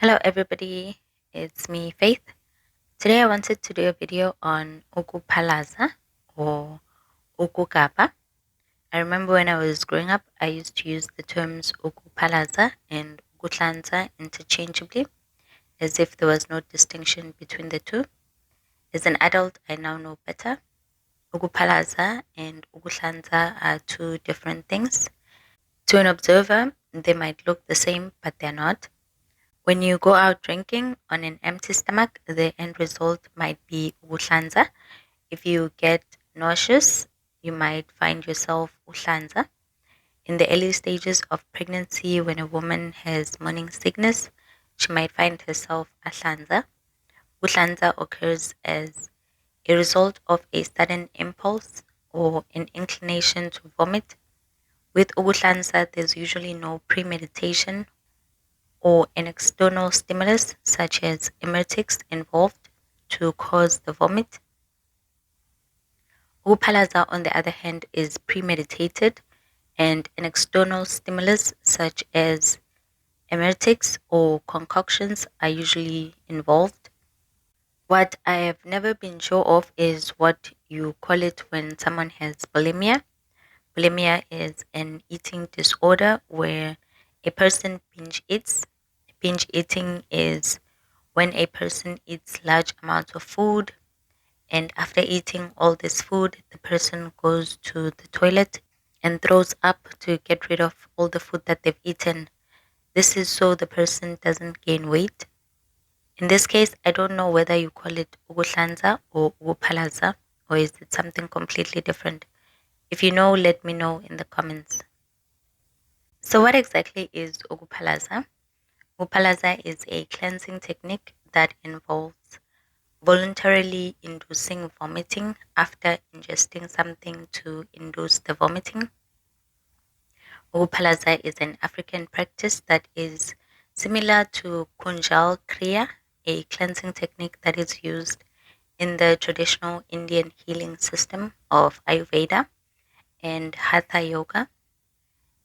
Hello everybody, it's me Faith. Today I wanted to do a video on Ukuphalaza or Ukugaba. I remember when I was growing up, I used to use the terms Ukuphalaza and Ukuhlanza interchangeably, as if there was no distinction between the two. As an adult, I now know better. Ukuphalaza and Ukuhlanza are two different things. To an observer, they might look the same, but they're not. When you go out drinking on an empty stomach, the end result might be uhlanza. If you get nauseous, you might find yourself uhlanza. In the early stages of pregnancy, when a woman has morning sickness, she might find herself ahlanza. Uhlanza occurs as a result of a sudden impulse or an inclination to vomit. With uhlanza, there's usually no premeditation or an external stimulus such as emetics involved to cause the vomit. Ukuphalaza, on the other hand, is premeditated and an external stimulus such as emetics or concoctions are usually involved. What I have never been sure of is what you call it when someone has bulimia. Bulimia is an eating disorder where a person binge eats. Binge eating is when a person eats large amounts of food, and after eating all this food, the person goes to the toilet and throws up to get rid of all the food that they've eaten. This is so the person doesn't gain weight. In this case, I don't know whether you call it ukuhlanza or ukuphalaza, or is it something completely different? If you know, let me know in the comments. So what exactly is ukuphalaza? Ukuphalaza is a cleansing technique that involves voluntarily inducing vomiting after ingesting something to induce the vomiting. Ukuphalaza is an African practice that is similar to Kunjal Kriya, a cleansing technique that is used in the traditional Indian healing system of Ayurveda and Hatha Yoga.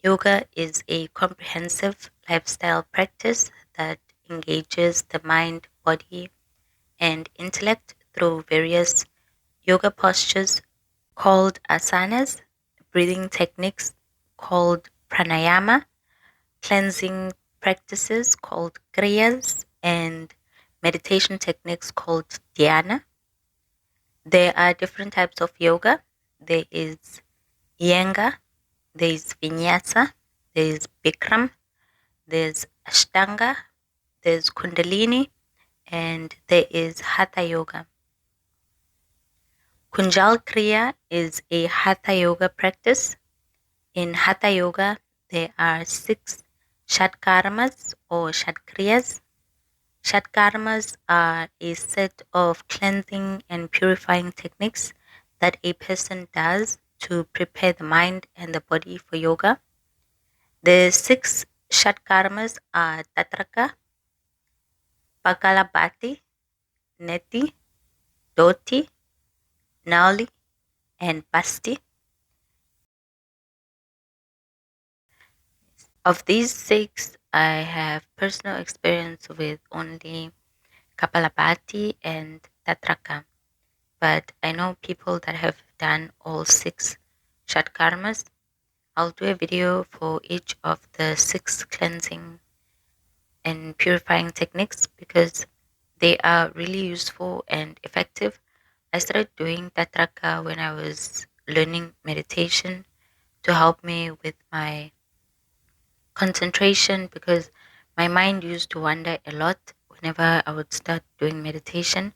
Yoga is a comprehensive lifestyle practice that engages the mind, body, and intellect through various yoga postures called asanas, breathing techniques called pranayama, cleansing practices called kriyas, and meditation techniques called dhyana. There are different types of yoga. There is Iyengar, there is Vinyasa, there is Bikram, there's Ashtanga, there's Kundalini, and there is Hatha Yoga. Kunjal Kriya is a Hatha Yoga practice. In Hatha Yoga, there are 6 Shatkarmas or Shatkriyas. Shatkarmas are a set of cleansing and purifying techniques that a person does to prepare the mind and the body for yoga. The 6 Shatkarmas are tatraka, pakalabati, neti, Doti, Nali, and Pasti. Of these 6, I have personal experience with only Kapalabhati and Tatraka, but I know people that have done all 6 Shatkarmas. I'll do a video for each of the 6 cleansing and purifying techniques because they are really useful and effective. I started doing Tatraka when I was learning meditation to help me with my concentration because my mind used to wander a lot whenever I would start doing meditation.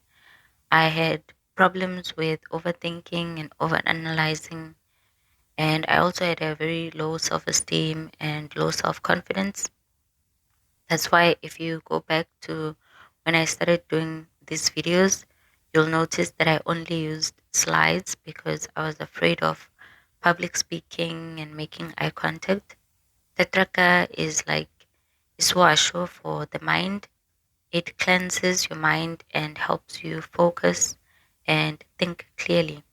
I had problems with overthinking and overanalyzing, and I also had a very low self esteem and low self confidence. That's why, if you go back to when I started doing these videos, you'll notice that I only used slides because I was afraid of public speaking and making eye contact. Tatraka is like iswasho for the mind. It cleanses your mind and helps you focus and think clearly.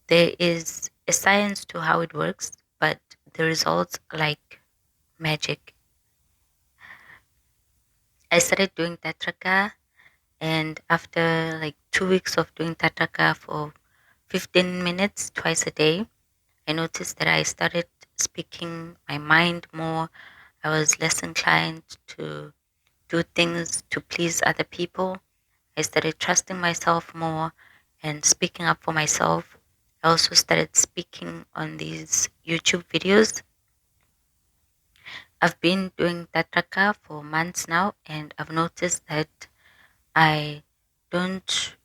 There is a science to how it works, but the results are like magic. I started doing tatraka, and after like 2 weeks of doing tatraka for 15 minutes twice a day, I noticed that I started speaking my mind more. I was less inclined to do things to please other people. I started trusting myself more and speaking up for myself. I also started speaking on these YouTube videos. I've been doing tatraka for months now, and I've noticed that I don't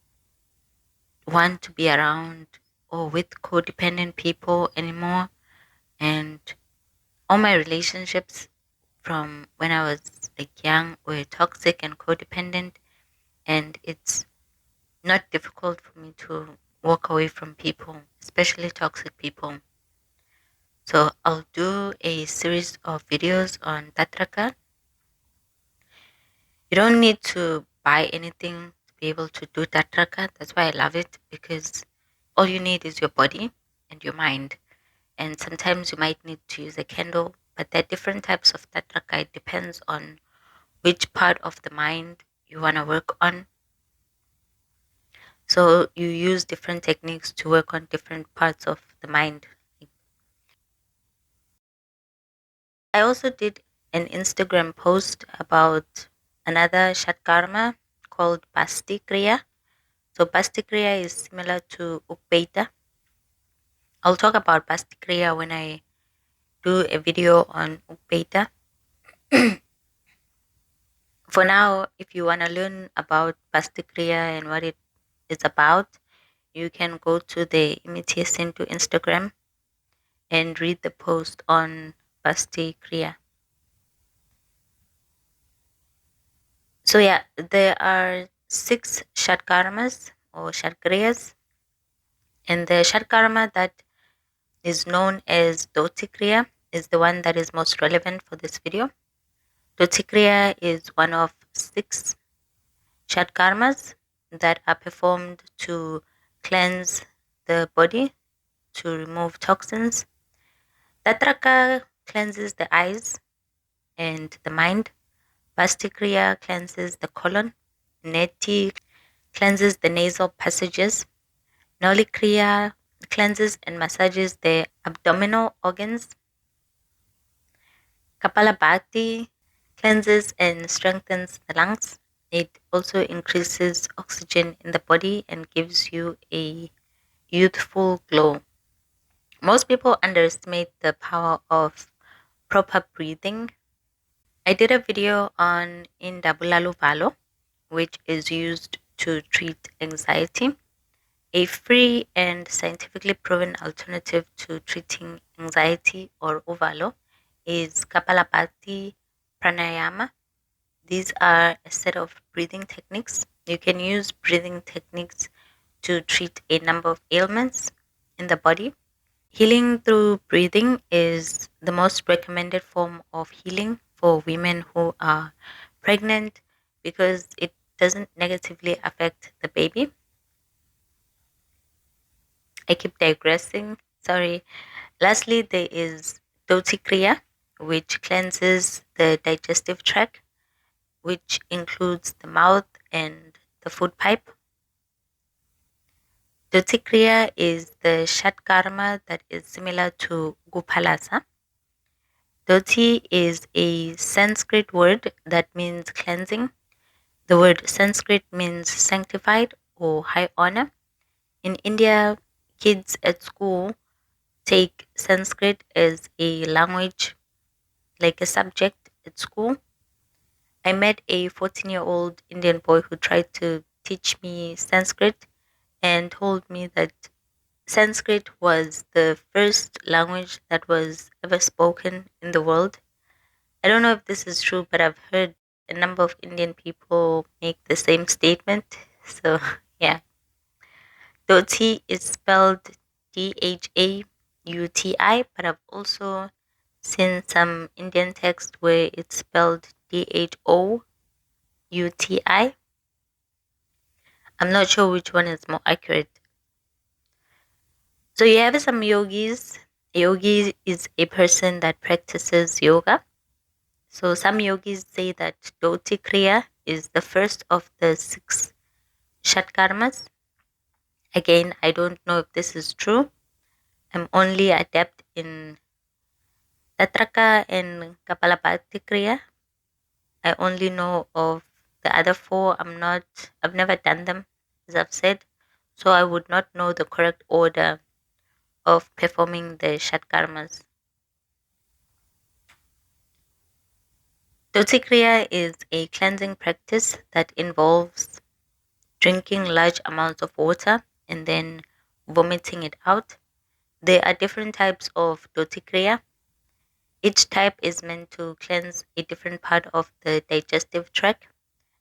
want to be around or with codependent people anymore. And all my relationships from when I was like young were toxic and codependent. And it's not difficult for me to walk away from people, especially toxic people. So I'll do a series of videos on tatraka. You don't need to buy anything to be able to do tatraka. That's why I love it, because all you need is your body and your mind. And sometimes you might need to use a candle, but there are different types of tatraka. It depends on which part of the mind you want to work on. So you use different techniques to work on different parts of the mind. I also did an Instagram post about another Shatkarma called Pasti Kriya. So Pasti Kriya is similar to Ukpeta. I'll talk about Pasti Kriya when I do a video on Ukpeta. For now, if you want to learn about Pasti Kriya and what it is about, you can go to the Imithi Yesintu Instagram and read the post on Pasti Kriya. So yeah, there are 6 Shatkarmas or Shatkriyas, and the Shatkarma that is known as Dhoti Kriya is the one that is most relevant for this video. Dhoti Kriya is one of 6 Shatkarmas that are performed to cleanse the body, to remove toxins. Tatraka cleanses the eyes and the mind. Pasti Kriya cleanses the colon. Neti cleanses the nasal passages. Noli Kriya cleanses and massages the abdominal organs. Kapalabhati cleanses and strengthens the lungs. It also increases oxygen in the body and gives you a youthful glow. Most people underestimate the power of proper breathing. I did a video on Indabulalu which is used to treat anxiety. A free and scientifically proven alternative to treating anxiety or ovalo is Kapalabhati Pranayama. These are a set of breathing techniques. You can use breathing techniques to treat a number of ailments in the body. Healing through breathing is the most recommended form of healing for women who are pregnant because it doesn't negatively affect the baby. I keep digressing. Sorry. Lastly, there is Doti Kriya, which cleanses the digestive tract, which includes the mouth and the food pipe. Doti Kriya is the Shatkarma that is similar to Ukuphalaza. Doti is a Sanskrit word that means cleansing. The word Sanskrit means sanctified or high honor. In India, kids at school take Sanskrit as a language, like a subject at school. I met a 14-year-old Indian boy who tried to teach me Sanskrit and told me that Sanskrit was the first language that was ever spoken in the world. I don't know if this is true, but I've heard a number of Indian people make the same statement. So, yeah. Dhoti is spelled DhaUti, but I've also seen some Indian text where it's spelled DhoUti. I'm not sure which one is more accurate. So you have some yogis. A yogi is a person that practices yoga. So some yogis say that Dhoti Kriya is the first of the 6 Shatkarmas. Again, I don't know if this is true. I'm only adept in tatraka and kapalapati Kriya. I only know of the other 4. I've never done them, as I've said. So I would not know the correct order of performing the Shatkarmas. Doti Kriya is a cleansing practice that involves drinking large amounts of water and then vomiting it out. There are different types of Doti Kriya. Each type is meant to cleanse a different part of the digestive tract.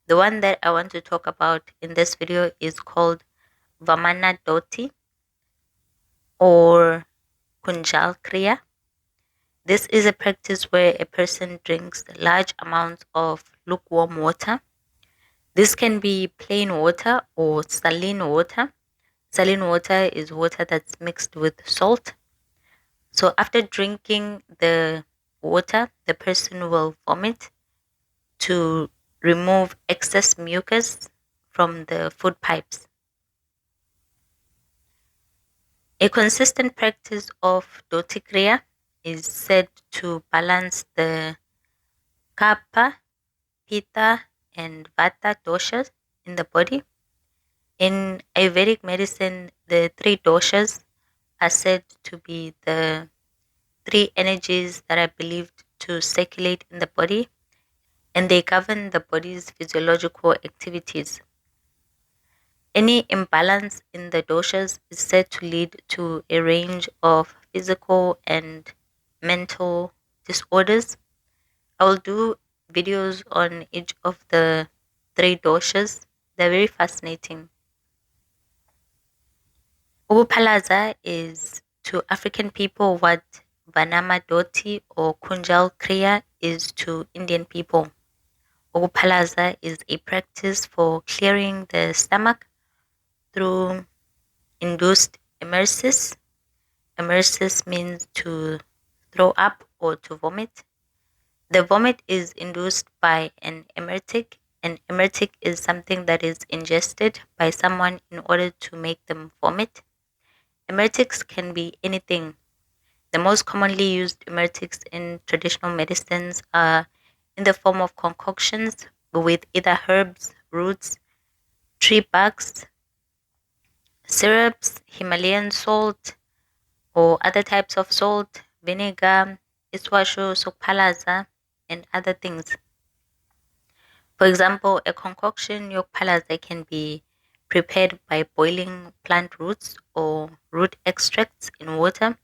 The one that I want to talk about in this video is called Vamana Doti or Kunjal Kriya. This is a practice where a person drinks large amounts of lukewarm water. This can be plain water or saline water. Saline water is water that's mixed with salt. So after drinking the water, the person will vomit to remove excess mucus from the food pipes. A consistent practice of Dhoti Kriya is said to balance the Kapha, Pitta, and Vata doshas in the body. In Ayurvedic medicine, the 3 doshas are said to be the 3 energies that are believed to circulate in the body, and they govern the body's physiological activities. Any imbalance in the doshas is said to lead to a range of physical and mental disorders. I will do videos on each of the 3 doshas. They're very fascinating. Ukuphalaza is to African people what Vanama Doti or Kunjal Kriya is to Indian people. Ukuphalaza is a practice for clearing the stomach through induced emesis. Emesis means to throw up or to vomit. The vomit is induced by an emetic. An emetic is something that is ingested by someone in order to make them vomit. Emetics can be anything. The most commonly used emetics in traditional medicines are in the form of concoctions with either herbs, roots, tree barks, syrups, Himalayan salt, or other types of salt, vinegar, iswasho, sukphalaza, and other things. For example, a concoction yokphalaza can be prepared by boiling plant roots or root extracts in water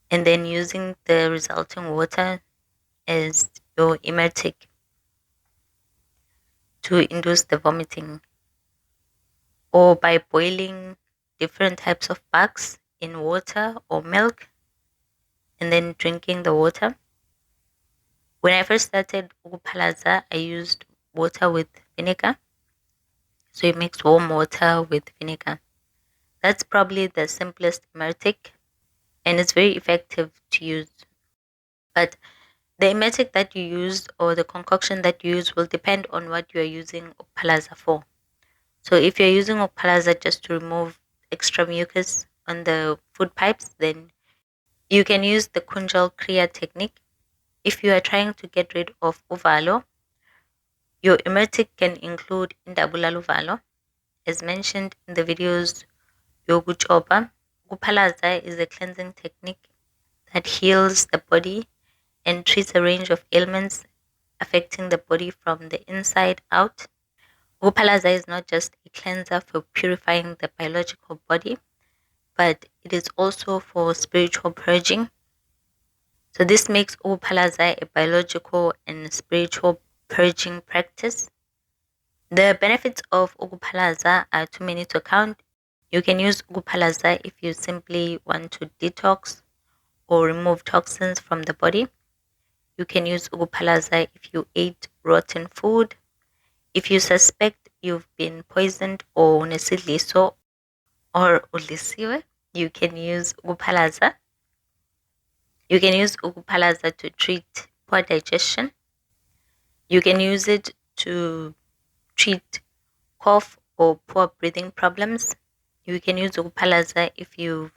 and then using the resulting water as your emetic to induce the vomiting, or by boiling different types of bugs in water or milk and then drinking the water. When I first started Ukuphalaza, I used water with vinegar. So you mix warm water with vinegar. That's probably the simplest emetic and it's very effective to use. But the emetic that you use or the concoction that you use will depend on what you are using Ukuphalaza for. So if you're using Ukuphalaza just to remove extra mucus on the food pipes, then you can use the Kunjal Kriya technique. If you are trying to get rid of uvalo, your emetic can include indabula uvalo. As mentioned in the videos Yoguchoba, Ukuphalaza is a cleansing technique that heals the body and treats a range of ailments affecting the body from the inside out. Ukuphalaza is not just a cleanser for purifying the biological body, but it is also for spiritual purging. So this makes Ukuphalaza a biological and spiritual purging practice. The benefits of Ukuphalaza are too many to count. You can use Ukuphalaza if you simply want to detox or remove toxins from the body. You can use Ukuphalaza if you ate rotten food. If you suspect you've been poisoned or unesidliso or ulisiwe, you can use Ukuphalaza. You can use Ukuphalaza to treat poor digestion. You can use it to treat cough or poor breathing problems. You can use Ukuphalaza if you've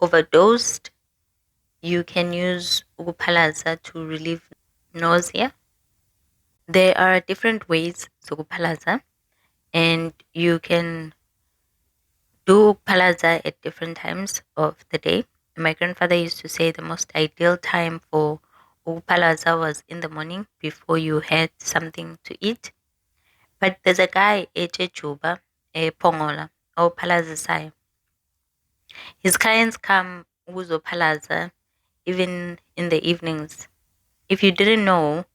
overdosed. You can use Ukuphalaza to relieve nausea. There are different ways to Ukuphalaza, and you can do Ukuphalaza at different times of the day. My grandfather used to say the most ideal time for Ukuphalaza was in the morning before you had something to eat. But there's a guy, Juba, Pongola, or Palazasai. His clients come Uzo Palaza even in the evenings. If you didn't know,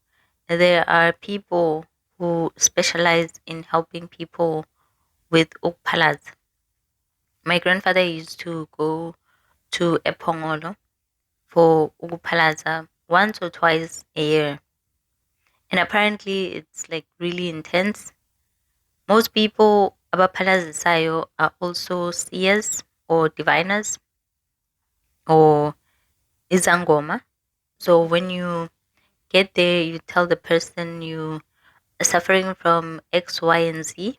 there are people who specialize in helping people with Ukpalaza. My grandfather used to go to Epongolo for Ukpalaza once or twice a year. And apparently it's like really intense. Most people abapalaza sayo are also seers or diviners or izangoma. So when you get there, you tell the person you are suffering from X, Y, and Z,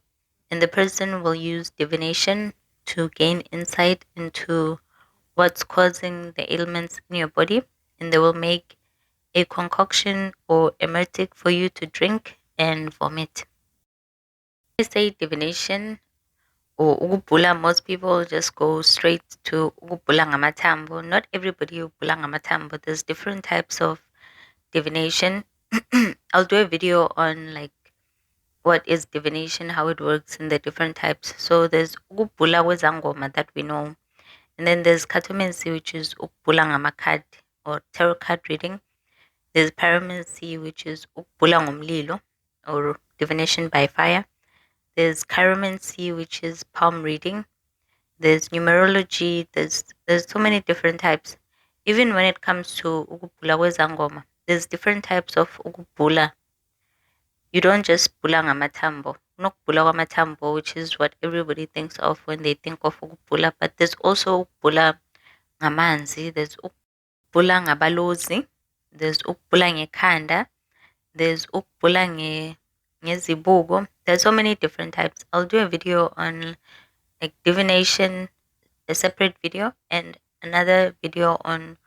and the person will use divination to gain insight into what's causing the ailments in your body, and they will make a concoction or emetic for you to drink and vomit. I say divination or ukubhula, most people just go straight to ukubhula ngamathambo. Not everybody ukubhula ngamathambo. There's different types of divination. I'll do a video on like what is divination, how it works, and the different types. So there's ukubhula wezangoma that we know, and then there's cartomancy, which is ukubhula ngamakad or tarot card reading. There's pyromancy, which is ukubhula ngomlilo or divination by fire. There's chiromancy, which is palm reading. There's numerology. There's so many different types. Even when it comes to ukubhula wezangoma, there's different types of ukubhula. You don't just bhula ngamatambo. Unokubhula kwamatambo, which is what everybody thinks of when they think of ukubhula, but there's also ukubhula ngamanzi, there's ukubhula ngabalozi, there's ukubhula ngekhanda, there's ukubhula ngezibuko. There's so many different types. I'll do a video on like divination, a separate video, and another video on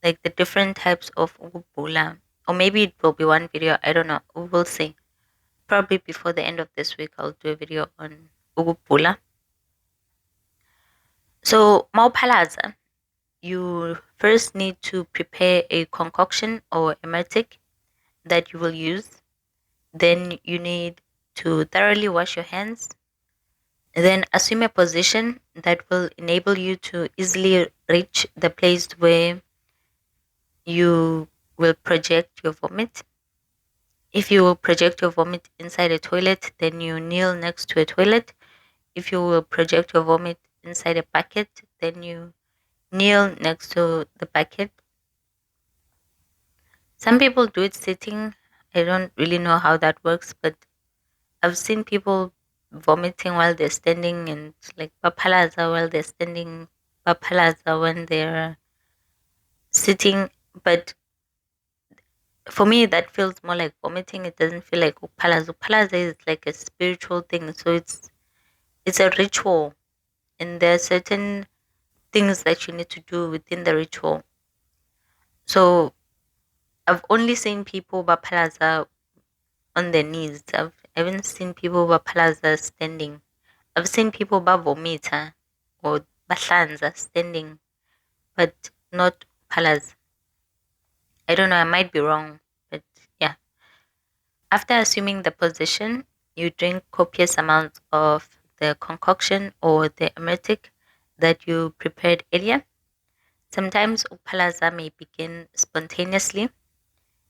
like the different types of ukubhula. Or maybe it will be one video, I don't know. We will see. Probably before the end of this week, I'll do a video on ukubhula. So, Maupalaza, you first need to prepare a concoction or emetic that you will use. Then you need to thoroughly wash your hands. Then assume a position that will enable you to easily reach the place where you will project your vomit. If you will project your vomit inside a toilet, then you kneel next to a toilet. If you will project your vomit inside a bucket, then you kneel next to the bucket. Some people do it sitting. I don't really know how that works, but I've seen people vomiting while they're standing and like papalaza while they're standing, papalaza when they're sitting. But for me, that feels more like vomiting. It doesn't feel like upalaza. Upalaza is like a spiritual thing, so it's a ritual, and there are certain things that you need to do within the ritual. So I've only seen people bapalaza on their knees. I haven't seen people bapalaza standing. I've seen people bavomita or bahlanza standing, but not palaza. I don't know, I might be wrong, but yeah. After assuming the position, you drink copious amounts of the concoction or the emetic that you prepared earlier. Sometimes upalaza may begin spontaneously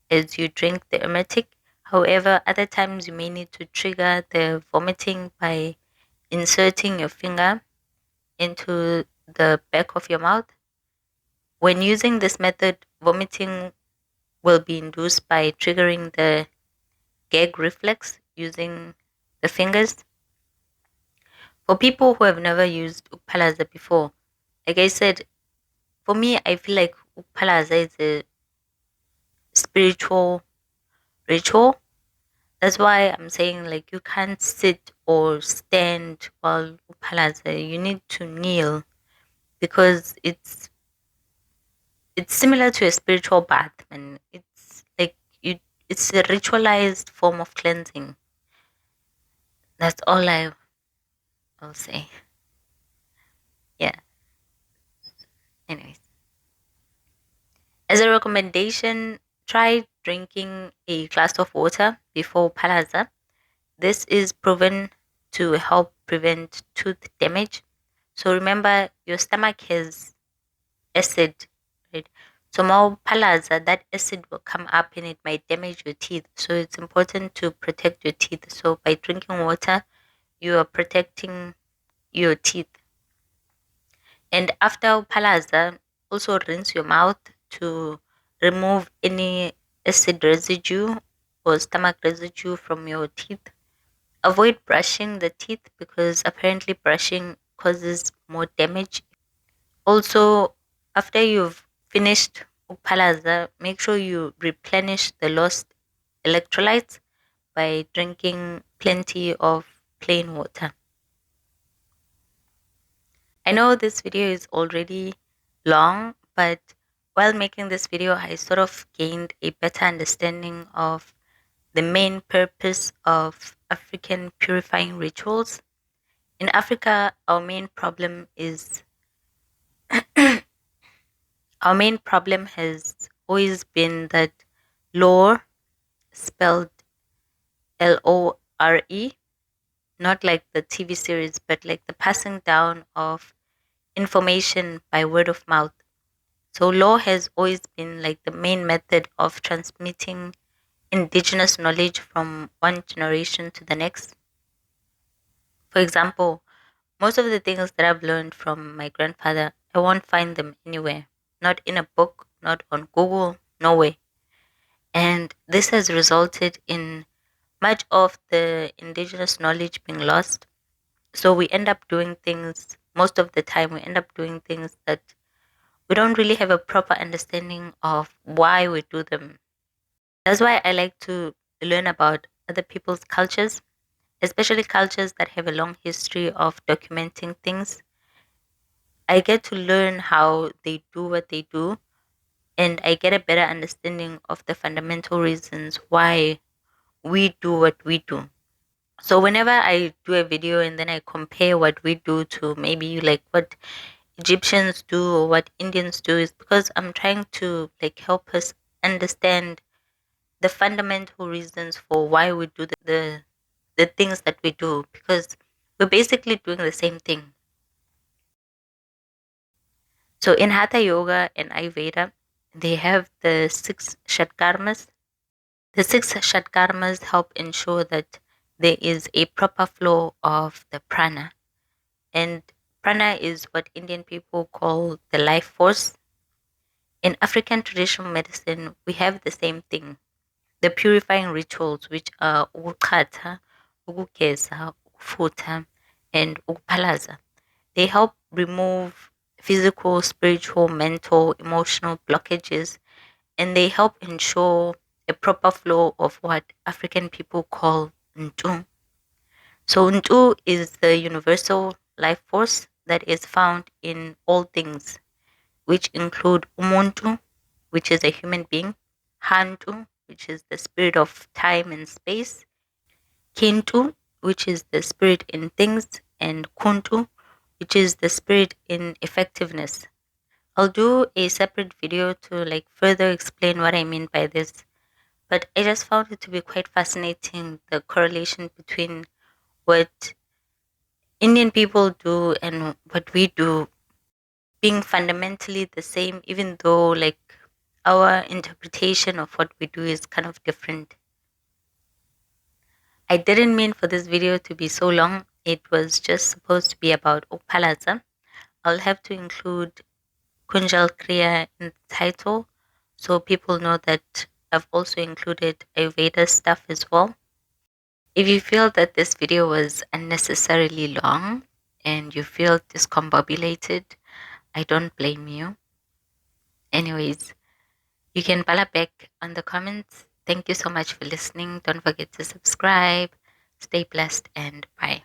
as you drink the emetic. However, other times you may need to trigger the vomiting by inserting your finger into the back of your mouth. When using this method, vomiting will be induced by triggering the gag reflex using the fingers. For people who have never used Ukpalaza before, like I said, for me, I feel like Ukpalaza is a spiritual ritual. That's why I'm saying like you can't sit or stand while Ukuphalaza. You need to kneel because it's similar to a spiritual bath, and it's like you. It's a ritualized form of cleansing. That's all will say. Yeah. Anyways, as a recommendation, try drinking a glass of water before Palaza. This is proven to help prevent tooth damage. So remember, your stomach has acid, right? So more Palaza, that acid will come up and it might damage your teeth. So it's important to protect your teeth. So by drinking water, you are protecting your teeth. And after Palaza, also rinse your mouth to remove any acid residue or stomach residue from your teeth. Avoid brushing the teeth because apparently brushing causes more damage. Also, after you've finished Ukphalaza, make sure you replenish the lost electrolytes by drinking plenty of plain water. I know this video is already long, but while making this video, I sort of gained a better understanding of the main purpose of African purifying rituals. In Africa, our main problem has always been that lore, spelled Lore, not like the TV series, but like the passing down of information by word of mouth. So law has always been like the main method of transmitting indigenous knowledge from one generation to the next. For example, most of the things that I've learned from my grandfather, I won't find them anywhere. Not in a book, not on Google, no way. And this has resulted in much of the indigenous knowledge being lost. So we end up doing things, most of the time, we end up doing things that we don't really have a proper understanding of why we do them. That's why I like to learn about other people's cultures, especially cultures that have a long history of documenting things. I get to learn how they do what they do, and I get a better understanding of the fundamental reasons why we do what we do. So whenever I do a video and then I compare what we do to maybe like what Egyptians do or what Indians do, is because I'm trying to like help us understand the fundamental reasons for why we do the things that we do, because we're basically doing the same thing. So in Hatha Yoga and Ayurveda, they have the 6 Shatkarmas. The 6 Shatkarmas help ensure that there is a proper flow of the prana. And prana is what Indian people call the life force. In African traditional medicine, we have the same thing. The purifying rituals, which are ukukhatha, ukugeza, ukufuta, and ukuphalaza. They help remove physical, spiritual, mental, emotional blockages, and they help ensure a proper flow of what African people call ntu. So ntu is the universal life force that is found in all things, which include umuntu, which is a human being, hantu, which is the spirit of time and space, kintu, which is the spirit in things, and kuntu, which is the spirit in effectiveness. I'll do a separate video to like further explain what I mean by this, but I just found it to be quite fascinating, the correlation between what Indian people do and what we do being fundamentally the same, even though like our interpretation of what we do is kind of different. I didn't mean for this video to be so long. It was just supposed to be about Ukuphalaza. I'll have to include Kunjal Kriya in the title so people know that I've also included Ayurveda stuff as well. If you feel that this video was unnecessarily long and you feel discombobulated, I don't blame you. Anyways, You can bala back on the comments. Thank you so much for listening. Don't forget to subscribe. Stay blessed and bye.